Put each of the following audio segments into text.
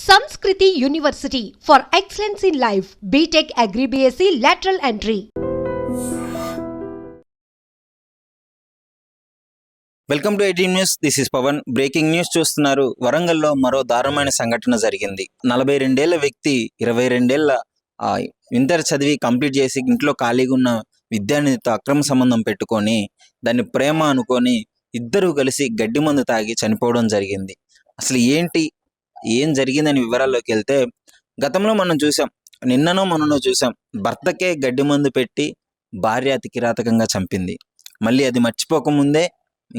Sanskriti University for Excellence in Life, BTech Agri BSc Lateral Entry. Welcome to 18 news. This is Pavan. Breaking news చూస్తున్నారు. వరంగల్లో మరో దారుణమైన సంఘటన జరిగింది. 42 ఏళ్ల వ్యక్తి 22 ఏళ్ల ఇంటర్ చదివి కంప్లీట్ చేసి ఇంట్లో ఖాళీగా ఉన్న విద్యార్థినితో అక్రమ సంబంధం పెట్టుకొని దాన్ని ప్రేమ అనుకొని ఇద్దరు కలిసి గడ్డి మందు తాగి చనిపోవడం జరిగింది. అసలు ఏం జరిగిందని వివరాల్లోకి వెళ్తే, గతంలో మనం చూసాం, నిన్ననో మొన్ననో చూసాం, భర్తకే గడ్డి మందు పెట్టి భార్య అతి కిరాతకంగా చంపింది. మళ్ళీ అది మర్చిపోకముందే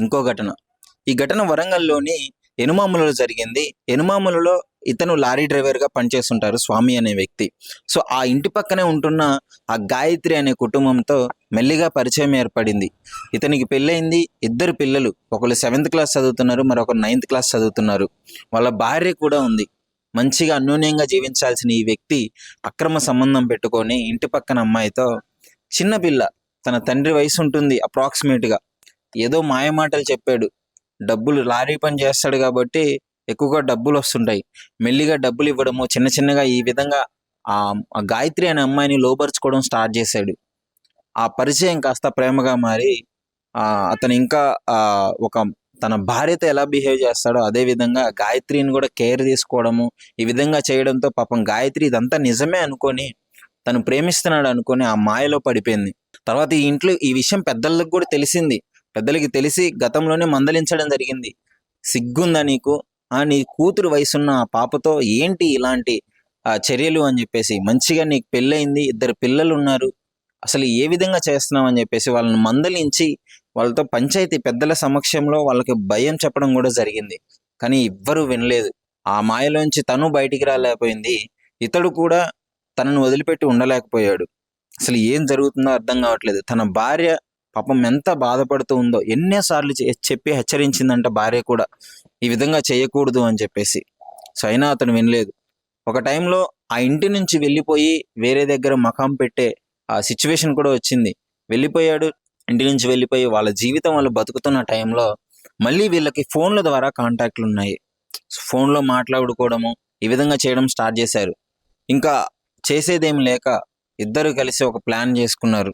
ఇంకో ఘటన. ఈ ఘటన వరంగల్లోని ఎనుమాములలో జరిగింది. ఎనుమాములలో ఇతను లారీ డ్రైవర్గా పనిచేస్తుంటారు, స్వామి అనే వ్యక్తి. సో ఆ ఇంటి పక్కనే ఉంటున్న ఆ గాయత్రి అనే కుటుంబంతో మెల్లిగా పరిచయం ఏర్పడింది. ఇతనికి పెళ్ళయింది, ఇద్దరు పిల్లలు, ఒకరు 7th క్లాస్ చదువుతున్నారు, మరొకరు 9th క్లాస్ చదువుతున్నారు. వాళ్ళ భార్య కూడా ఉంది. మంచిగా అన్యోన్యంగా జీవించాల్సిన ఈ వ్యక్తి అక్రమ సంబంధం పెట్టుకొని ఇంటి పక్కన అమ్మాయితో, చిన్న పిల్ల, తన తండ్రి వయసు ఉంటుంది అప్రాక్సిమేట్గా, ఏదో మాయమాటలు చెప్పాడు. డబ్బులు, లారీ పని చేస్తాడు కాబట్టి ఎక్కువగా డబ్బులు వస్తుంటాయి, మెల్లిగా డబ్బులు ఇవ్వడము, చిన్నగా ఈ విధంగా ఆ గాయత్రి అనే అమ్మాయిని లోపరుచుకోవడం స్టార్ట్ చేశాడు. ఆ పరిచయం కాస్త ప్రేమగా మారి అతను ఇంకా ఒక తన భార్యతో ఎలా బిహేవ్ చేస్తాడో అదే విధంగా గాయత్రిని కూడా కేర్ తీసుకోవడము, ఈ విధంగా చేయడంతో పాపం గాయత్రి ఇదంతా నిజమే అనుకొని, తను ప్రేమిస్తున్నాడు అనుకొని ఆ మాయలో పడిపోయింది. తర్వాత ఈ ఇంట్లో ఈ విషయం పెద్దలకు కూడా తెలిసింది. పెద్దలకి తెలిసి గతంలోనే మందలించడం జరిగింది. సిగ్గుందా నీకు, నీ కూతురు వయసున్న ఆ పాపతో ఏంటి ఇలాంటి చర్యలు అని చెప్పేసి, మంచిగా నీకు పెళ్ళయింది, 2 పిల్లలు ఉన్నారు, అసలు ఏ విధంగా చేస్తున్నావు అని చెప్పేసి వాళ్ళని మందలించి వాళ్ళతో పంచాయతీ పెద్దల సమక్షంలో వాళ్ళకి భయం చెప్పడం కూడా జరిగింది. కానీ ఎవ్వరూ వినలేదు. ఆ మాయలోంచి తను బయటికి రాలేకపోయింది, ఇతడు కూడా తనను వదిలిపెట్టి ఉండలేకపోయాడు. అసలు ఏం జరుగుతుందో అర్థం కావట్లేదు. తన భార్య పాపం ఎంత బాధపడుతూ ఉందో, ఎన్నోసార్లు చెప్పి హెచ్చరించిందంట భార్య కూడా, ఈ విధంగా చేయకూడదు అని చెప్పేసి. సో అయినా అతను వినలేదు. ఒక టైంలో ఆ ఇంటి నుంచి వెళ్ళిపోయి వేరే దగ్గర మకాం పెట్టే ఆ సిచ్యువేషన్ కూడా వచ్చింది. వెళ్ళిపోయాడు. ఇంటి నుంచి వెళ్ళిపోయి వాళ్ళ జీవితం వాళ్ళు బతుకుతున్న టైంలో మళ్ళీ వీళ్ళకి ఫోన్ల ద్వారా కాంటాక్ట్లు ఉన్నాయి. ఫోన్లో మాట్లాడుకోవడము, ఈ విధంగా చేయడం స్టార్ట్ చేశారు. ఇంకా చేసేదేం లేక ఇద్దరు కలిసి ఒక ప్లాన్ చేసుకున్నారు.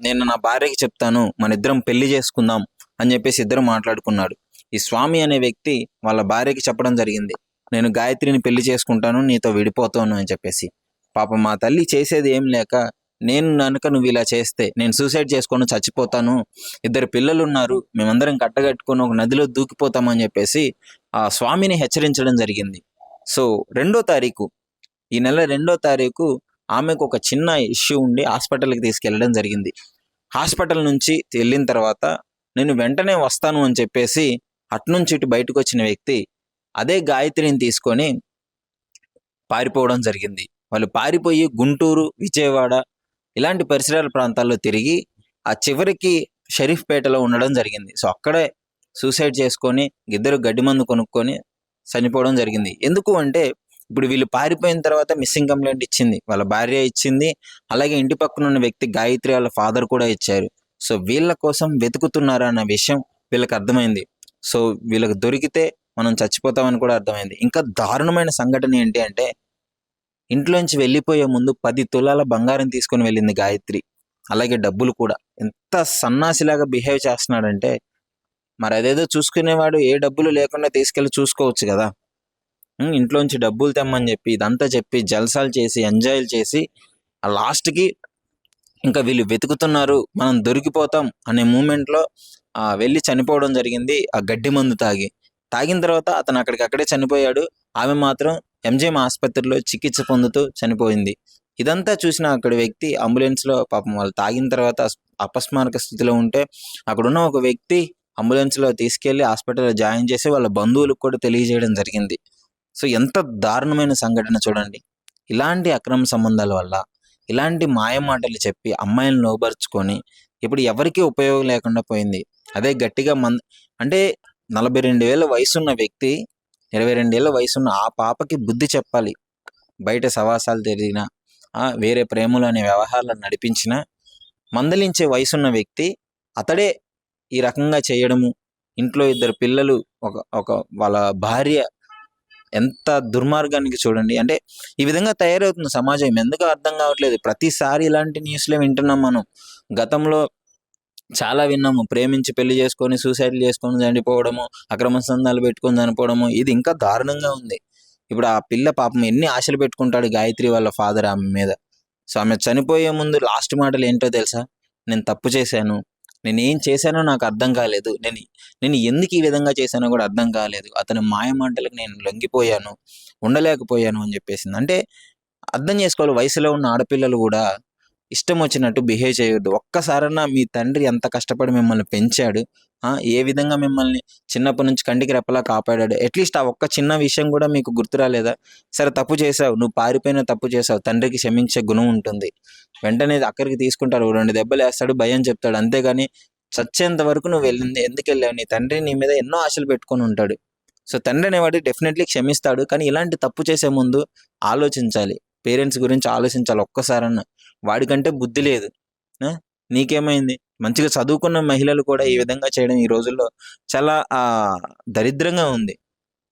నేను నా భార్యకి చెప్తాను, మన ఇద్దరం పెళ్లి చేసుకుందాం అని చెప్పేసి ఇద్దరు మాట్లాడుకున్నాడు. ఈ స్వామి అనే వ్యక్తి వాళ్ళ భార్యకి చెప్పడం జరిగింది, నేను గాయత్రిని పెళ్లి చేసుకుంటాను, నీతో విడిపోతాను అని చెప్పేసి. పాపం మా తల్లి చేసేది ఏం లేక, నువ్వు ఇలా చేస్తే నేను సూసైడ్ చేసుకొని చచ్చిపోతాను, 2 పిల్లలు ఉన్నారు, మేమందరం కట్టగట్టుకొని ఒక నదిలో దూకిపోతామని చెప్పేసి ఆ స్వామిని హెచ్చరించడం జరిగింది. సో ఈ నెల 2వ తారీఖు ఆమెకు ఒక చిన్న ఇష్యూ ఉండి హాస్పిటల్కి తీసుకెళ్ళడం జరిగింది. హాస్పిటల్ నుంచి వెళ్ళిన తర్వాత నేను వెంటనే వస్తాను అని చెప్పేసి అట్నుంచి ఇటు బయటకు వచ్చిన వ్యక్తి అదే గాయత్రిని తీసుకొని పారిపోవడం జరిగింది. వాళ్ళు పారిపోయి గుంటూరు, విజయవాడ ఇలాంటి పరిసరాల ప్రాంతాల్లో తిరిగి ఆ చివరికి షరీఫ్పేటలో ఉండడం జరిగింది. సో అక్కడే సూసైడ్ చేసుకొని ఇద్దరు గడ్డి మందు కొనుక్కొని చనిపోవడం జరిగింది. ఎందుకు అంటే, ఇప్పుడు వీళ్ళు పారిపోయిన తర్వాత మిస్సింగ్ కంప్లైంట్ ఇచ్చింది వాళ్ళ భార్య ఇచ్చింది, అలాగే ఇంటి పక్కన ఉన్న వ్యక్తి గాయత్రి వాళ్ళ ఫాదర్ కూడా ఇచ్చారు. సో వీళ్ళ కోసం వెతుకుతున్నారా అన్న విషయం వీళ్ళకి అర్థమైంది. సో వీళ్ళకి దొరికితే మనం చచ్చిపోతామని కూడా అర్థమైంది. ఇంకా దారుణమైన సంఘటన ఏంటి అంటే, ఇంట్లోంచి వెళ్ళిపోయే ముందు 10 తులాల బంగారం తీసుకొని వెళ్ళింది గాయత్రి, అలాగే డబ్బులు కూడా. ఎంత సన్నాసిలాగా బిహేవ్ చేస్తున్నాడంటే, మరి అదేదో చూసుకునేవాడు ఏ డబ్బులు లేకుండా తీసుకెళ్ళి చూసుకోవచ్చు కదా. ఇంట్లోంచి డబ్బులు తెమ్మని చెప్పి ఇదంతా చెప్పి జల్సాలు చేసి ఎంజాయ్లు చేసి ఆ లాస్ట్కి ఇంకా వీళ్ళు వెతుకుతున్నారు, మనం దొరికిపోతాం అనే మూమెంట్లో వెళ్ళి చనిపోవడం జరిగింది. ఆ గడ్డి మందు తాగిన తర్వాత అతను అక్కడికక్కడే చనిపోయాడు. ఆమె మాత్రం ఎంజిఎం ఆసుపత్రిలో చికిత్స పొందుతూ చనిపోయింది. ఇదంతా చూసిన అక్కడ వ్యక్తి అంబులెన్స్లో, పాపం వాళ్ళు తాగిన తర్వాత అపస్మారక స్థితిలో ఉంటే అక్కడున్న ఒక వ్యక్తి అంబులెన్స్లో తీసుకెళ్లి హాస్పిటల్లో జాయిన్ చేసి వాళ్ళ బంధువులకు కూడా తెలియజేయడం జరిగింది. సో ఎంత దారుణమైన సంఘటన చూడండి. ఇలాంటి అక్రమ సంబంధాల వల్ల, ఇలాంటి మాయమాటలు చెప్పి అమ్మాయిలను లోబరుచుకొని ఇప్పుడు ఎవరికీ ఉపయోగం లేకుండా పోయింది. అదే గట్టిగా అంటే 42 ఏళ్ళ వయసున్న వ్యక్తి 22 ఏళ్ళ వయసున్న ఆ పాపకి బుద్ధి చెప్పాలి. బయట సవాసాలు తిరిగినా, వేరే ప్రేమలు అనే వ్యవహారాలను నడిపించిన మందలించే వయసున్న వ్యక్తి అతడే ఈ రకంగా చేయడము, ఇంట్లో 2 పిల్లలు, ఒక వాళ్ళ భార్య ఎంత దుర్మార్గానికి చూడండి. అంటే ఈ విధంగా తయారవుతుంది సమాజం. ఎందుకో అర్థం కావట్లేదు. ప్రతిసారి ఇలాంటి న్యూస్‌లే వింటున్నాం మనం. గతంలో చాలా విన్నాము. ప్రేమించి పెళ్లి చేసుకొని సూసైడ్‌లు చేసుకొని చనిపోవడము, అక్రమ సంబంధాలు పెట్టుకొని చనిపోవడము. ఇది ఇంకా దారుణంగా ఉంది. ఇప్పుడు ఆ పిల్ల పాపం ఎన్ని ఆశలు పెట్టుకుంటాడు గాయత్రి వాళ్ళ ఫాదర్ ఆమె మీద. సో, ఆమె చనిపోయే ముందు లాస్ట్ మాటలు ఏంటో తెలుసా? నేను తప్పు చేశాను. నేనేం చేశానో నాకు అర్థం కాలేదు. నేను ఎందుకు ఈ విధంగా చేశానో కూడా అర్థం కాలేదు. అతని మాయ మాటలకు నేను లొంగిపోయాను. ఉండలేకపోయాను అని చెప్పేసింది. అంటే అర్థం చేసుకోవాలి, వయసులో ఉన్న ఆడపిల్లలు కూడా ఇష్టం వచ్చినట్టు బిహేవ్ చేయొద్దు. ఒక్కసారన్నా మీ తండ్రి ఎంత కష్టపడి మిమ్మల్ని పెంచాడు, ఏ విధంగా మిమ్మల్ని చిన్నప్పటి నుంచి కంటికి రెప్పలా కాపాడాడు. అట్లీస్ట్ ఆ ఒక్క చిన్న విషయం కూడా మీకు గుర్తు రాలేదా? సరే తప్పు చేసావు, నువ్వు పారిపోయిన తప్పు చేసావు, తండ్రికి క్షమించే గుణం ఉంటుంది. వెంటనే అక్కడికి తీసుకుంటాడు, 2 దెబ్బలు వేస్తాడు, భయం చెప్తాడు. అంతేగాని చచ్చేంత వరకు నువ్వు వెళ్ళింది ఎందుకు వెళ్ళావు? నీ తండ్రి నీ మీద ఎన్నో ఆశలు పెట్టుకొని ఉంటాడు. సో తండ్రి అనేవాడు డెఫినెట్లీ క్షమిస్తాడు. కానీ ఇలాంటి తప్పు చేసే ముందు ఆలోచించాలి. పేరెంట్స్ గురించి ఆలోచించాలి ఒక్కసారన్నా. వాడికంటే బుద్ధి లేదు. నీకేమైంది? మంచిగా చదువుకున్న మహిళలు కూడా ఈ విధంగా చేయడం ఈ రోజుల్లో చాలా దరిద్రంగా ఉంది.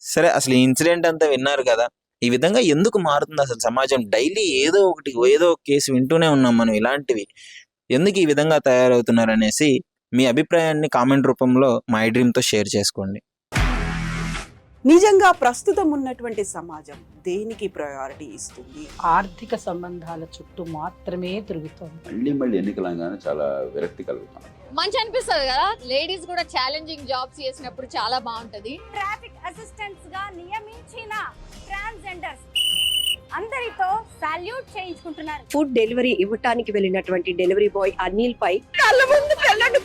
సరే, అసలు ఈ ఇన్సిడెంట్ అంతా విన్నారు కదా. ఈ విధంగా ఎందుకు మారుతుంది అసలు సమాజం? డైలీ ఏదో ఒక కేసు వింటూనే ఉన్నాం మనం. ఇలాంటివి ఎందుకు ఈ విధంగా తయారవుతున్నారు అనేసి మీ అభిప్రాయాన్ని కామెంట్ రూపంలో మై డ్రీమ్తో షేర్ చేసుకోండి. నిజంగా ప్రస్తుతం ఉన్నటువంటి సమాజం దేనికి ప్రయారిటీ ఇస్తుంది? ఆర్థిక సంబంధాల చుట్టూ మాత్రమే తిరుగుతోంది. మళ్ళీ ఎన్నికలంగానే చాలా విరక్తి కలుగుతాం. మంచి అనిపిస్తుంది కదా, లేడీస్ కూడా ఛాలెంజింగ్ జాబ్స్ చేసినప్పుడు చాలా బాగుంటది. ట్రాఫిక్ అసిస్టెంట్స్ గా నియమించిన ట్రాన్స్జెండర్స్ అందరితో సాల్యూట్ చేయించుకుంటున్నారు. ఫుడ్ డెలివరీ ఇవ్వటానికి వెళ్ళినటువంటి డెలివరీ బాయ్ అనిల్ పై కళ్ళ ముందు పెళ్ళండి